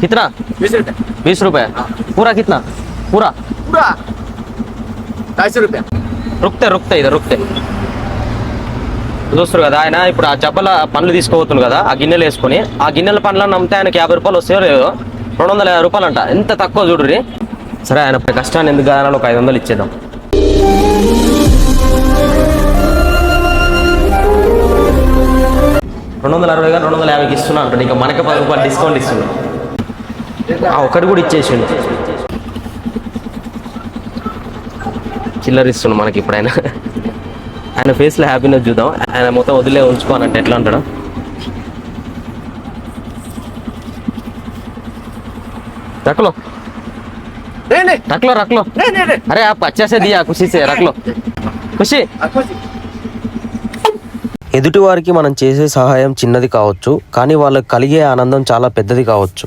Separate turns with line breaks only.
कितना
20 रुपया
20 रुपए पूरा कितना पूरा
पूरा 250 रुपया
रुकते इधर रुकते చూస్తారు కదా ఆయన ఇప్పుడు ఆ జబ్బల పండ్లు తీసుకోబోతుంది కదా ఆ గిన్నెలు వేసుకొని ఆ గిన్నెల పండ్లను నమ్మితే ఆయనకి 50 రూపాయలు వస్తాయో లేదో 250 రూపాయలు అంట ఎంత తక్కువ చూడుర్రి సరే ఆయన కష్టాన్ని ఎందుకు కాదని ఒక 500 ఇచ్చేద్దాం $260 250కి ఇస్తున్నా అంటాడు ఇంకా మనకి 10 రూపాయలు డిస్కౌంట్ ఇస్తున్నాడు ఒకటి కూడా ఇచ్చేసిండు చిల్లర ఇస్తుండు మనకి ఇప్పుడు ఆయన ఫేస్లో హ్యాపీనెస్ చూద్దాం ఆయన మొత్తం వదిలే ఉంచుకోనంటే ఎట్లా అంటాడు रख लो अरे आप अच्छा से दिया खुशी से रख लो खुशी
ఎదుటి వారికి మనం చేసే సహాయం చిన్నది కావచ్చు కానీ వాళ్ళకి కలిగే ఆనందం చాలా పెద్దది కావచ్చు